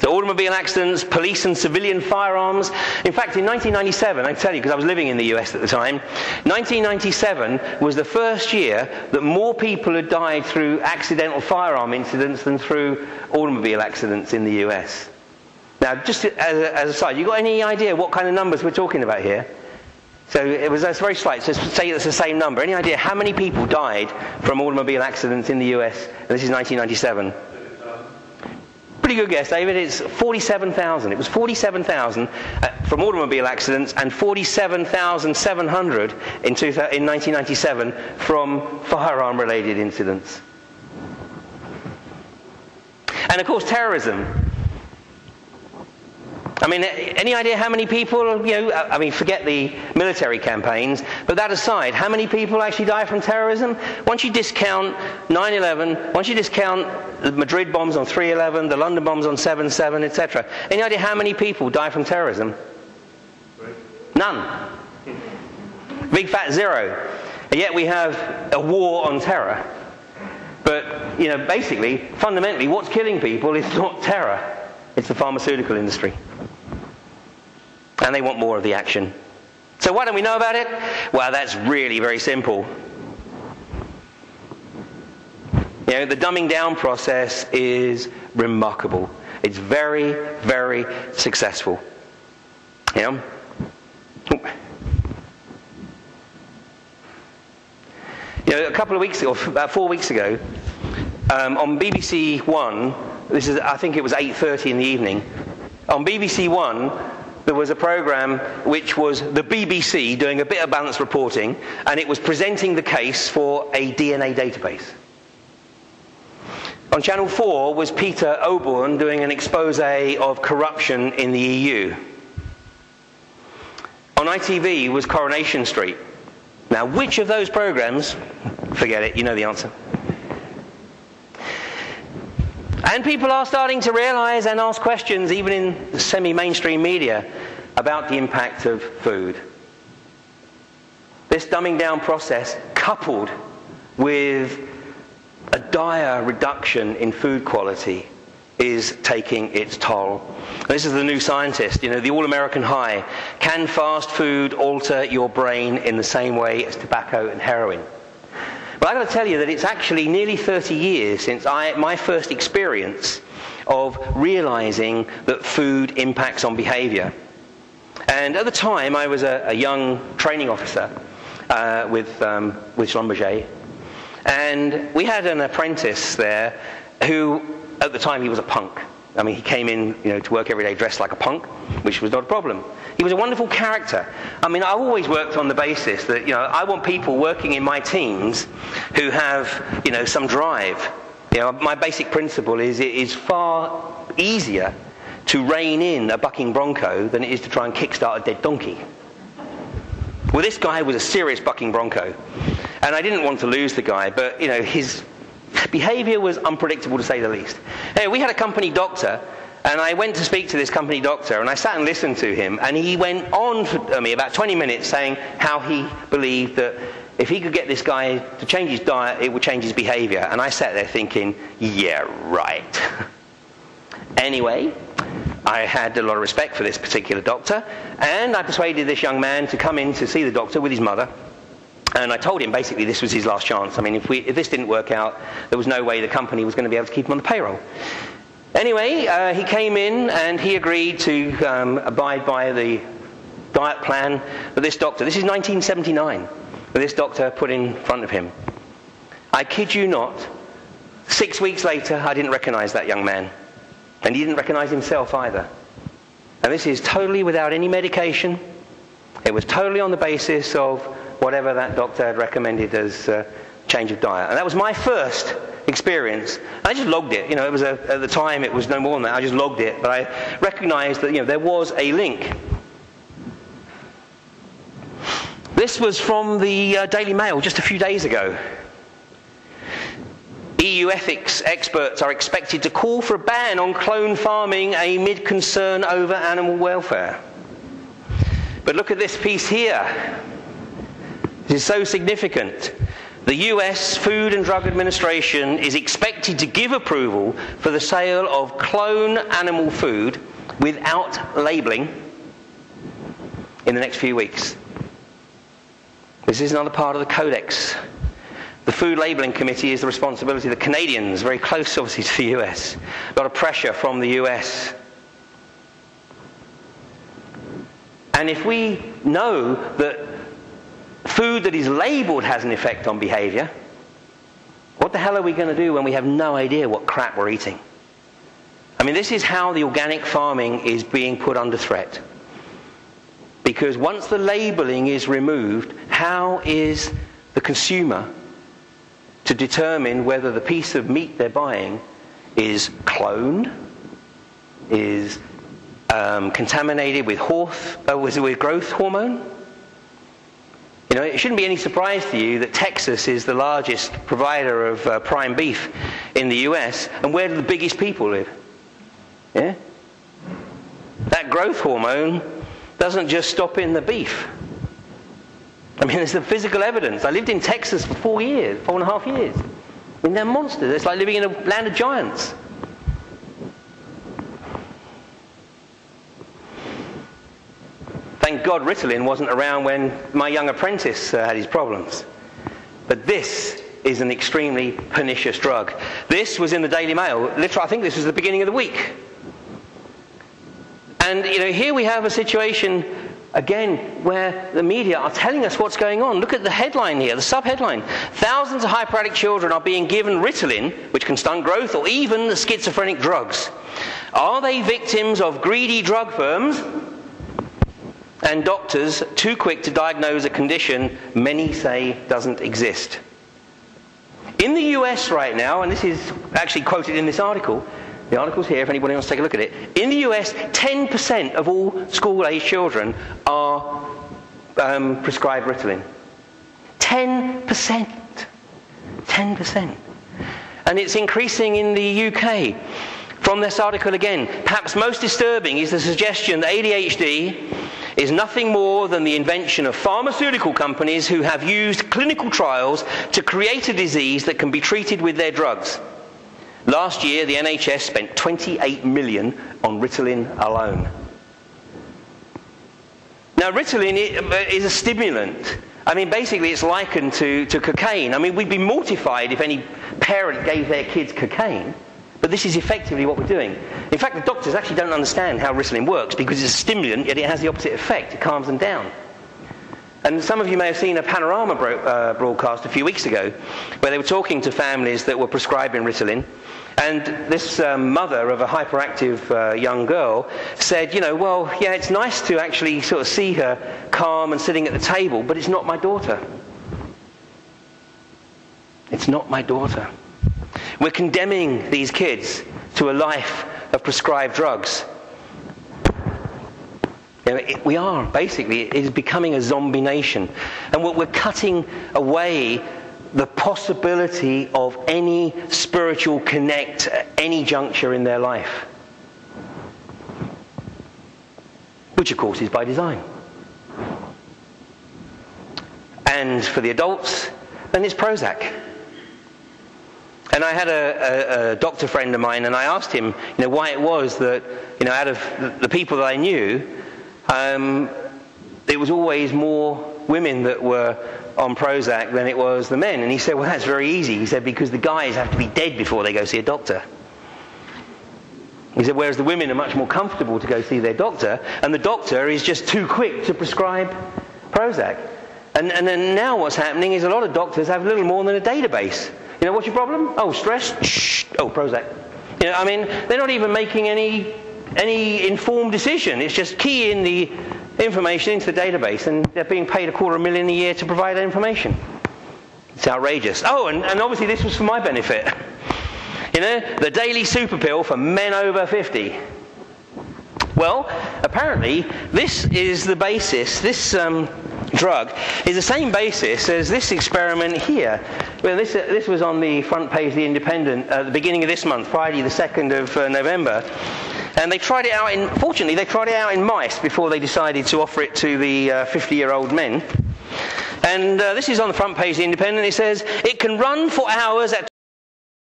Automobile accidents, police and civilian firearms. In fact, in 1997, I can tell you because I was living in the US at the time, 1997 was the first year that more people had died through accidental firearm incidents than through automobile accidents in the US. Now, just as a side, you got any idea what kind of numbers we're talking about here? So that's very slight. So say it's the same number. Any idea how many people died from automobile accidents in the US? And this is 1997. Pretty good guess, David. It's 47,000. It was 47,000 from automobile accidents and 47,700 in 1997 from firearm-related incidents. And of course, terrorism. I mean, any idea how many people, forget the military campaigns, but that aside, how many people actually die from terrorism? Once you discount 9/11, once you discount the Madrid bombs on 3/11, the London bombs on 7/7, etc., any idea how many people die from terrorism? None. Big fat zero. And yet we have a war on terror. But, basically, fundamentally, what's killing people is not terror. It's the pharmaceutical industry. And they want more of the action. So why don't we know about it? Well, that's really very simple. The dumbing down process is remarkable. It's very, very successful. A couple of weeks ago, about 4 weeks ago, on BBC One, I think it was 8:30 in the evening, on BBC One, there was a program which was the BBC doing a bit of balanced reporting, and it was presenting the case for a DNA database. On Channel 4 was Peter Oborne doing an expose of corruption in the EU. On ITV was Coronation Street. Now, which of those programs? Forget it, you know the answer. And people are starting to realize and ask questions, even in the semi-mainstream media, about the impact of food. This dumbing down process, coupled with a dire reduction in food quality, is taking its toll. This is the New Scientist, the all-American high. Can fast food alter your brain in the same way as tobacco and heroin? Well, I've got to tell you that it's actually nearly 30 years since my first experience of realizing that food impacts on behavior. And at the time, I was a young training officer with Schlumberger. And we had an apprentice there who, at the time, he was a punk. I mean, he came in, to work every day dressed like a punk, which was not a problem. He was a wonderful character. I mean, I've always worked on the basis that, I want people working in my teams who have, some drive. My basic principle is it is far easier to rein in a bucking bronco than it is to try and kickstart a dead donkey. Well, this guy was a serious bucking bronco. And I didn't want to lose the guy, but, his behavior was unpredictable to say the least. Anyway, we had a company doctor, and I went to speak to this company doctor, and I sat and listened to him, and he went on for me about 20 minutes saying how he believed that if he could get this guy to change his diet, it would change his behavior. And I sat there thinking, yeah, right. Anyway, I had a lot of respect for this particular doctor, and I persuaded this young man to come in to see the doctor with his mother. And I told him basically this was his last chance. I mean, if this didn't work out, there was no way the company was going to be able to keep him on the payroll. Anyway, he came in and he agreed to abide by the diet plan that this doctor, this is 1979, that this doctor put in front of him. I kid you not, 6 weeks later, I didn't recognize that young man. And he didn't recognize himself either. And this is totally without any medication. It was totally on the basis of whatever that doctor had recommended as change of diet. And that was my first experience. I just logged it. It was at the time it was no more than that. I just logged it, but I recognized that there was a link. This was from the Daily Mail just a few days ago. EU ethics experts are expected to call for a ban on clone farming amid concern over animal welfare. But look at this piece here. This is so significant. the US Food and Drug Administration is expected to give approval for the sale of clone animal food without labelling in the next few weeks. This is another part of the Codex. The Food Labelling Committee is the responsibility of the Canadians, very close obviously to the US. A lot of pressure from the US. And if we know that food that is labelled has an effect on behaviour, what the hell are we going to do when we have no idea what crap we're eating? I mean, this is how the organic farming is being put under threat. Because once the labelling is removed, how is the consumer to determine whether the piece of meat they're buying is cloned, is contaminated with growth hormone? You know, it shouldn't be any surprise to you that Texas is the largest provider of prime beef in the US, and where do the biggest people live? Yeah? That growth hormone doesn't just stop in the beef. I mean, there's the physical evidence. I lived in Texas for 4.5 years. I mean, they're monsters. It's like living in a land of giants. Thank God Ritalin wasn't around when my young apprentice had his problems. But this is an extremely pernicious drug. This was in the Daily Mail. Literally, I think this was the beginning of the week. And, you know, here we have a situation, again, where the media are telling us what's going on. Look at the headline here, the sub-headline. Thousands of hyperactive children are being given Ritalin, which can stunt growth, or even the schizophrenic drugs. Are they victims of greedy drug firms and doctors too quick to diagnose a condition many say doesn't exist? In the US right now, and this is actually quoted in this article, the article's here if anybody wants to take a look at it. In the US, 10% of all school-aged children are prescribed Ritalin. 10%. 10%. And it's increasing in the UK. From this article again, perhaps most disturbing is the suggestion that ADHD is nothing more than the invention of pharmaceutical companies who have used clinical trials to create a disease that can be treated with their drugs. Last year, the NHS spent $28 million on Ritalin alone. Now, Ritalin is a stimulant. I mean, basically, it's likened to cocaine. I mean, we'd be mortified if any parent gave their kids cocaine, but this is effectively what we're doing. In fact, the doctors actually don't understand how Ritalin works because it's a stimulant, yet it has the opposite effect. It calms them down. And some of you may have seen a Panorama broadcast a few weeks ago where they were talking to families that were prescribing Ritalin. And this mother of a hyperactive young girl said, you know, well, yeah, it's nice to actually sort of see her calm and sitting at the table, but it's not my daughter. It's not my daughter. We're condemning these kids to a life of prescribed drugs. You know, we are, basically, it is becoming a zombie nation. And we're cutting away the possibility of any spiritual connect at any juncture in their life. Which, of course, is by design. And for the adults, then it's Prozac. And I had a doctor friend of mine, and I asked him, you know, why it was that, you know, out of the people that I knew, it was always more women that were on Prozac than it was the men. And he said, well, that's very easy. He said, because the guys have to be dead before they go see a doctor. He said, whereas the women are much more comfortable to go see their doctor, and the doctor is just too quick to prescribe Prozac. And then now what's happening is a lot of doctors have little more than a database. You know, what's your problem? Oh, stress? Shh. Oh, Prozac. You know, I mean, they're not even making any informed decision. It's just key in the information into the database, and they're being paid $250,000 a year to provide that information. It's outrageous. Oh, and obviously this was for my benefit. You know, the daily super pill for men over 50. Well, apparently this is the basis, this drug is the same basis as this experiment here. Well, this was on the front page of The Independent at the beginning of this month, Friday the 2nd of November. And they tried it out fortunately they tried it out in mice before they decided to offer it to the 50-year-old men. And this is on the front page of The Independent. It says, it can run for hours at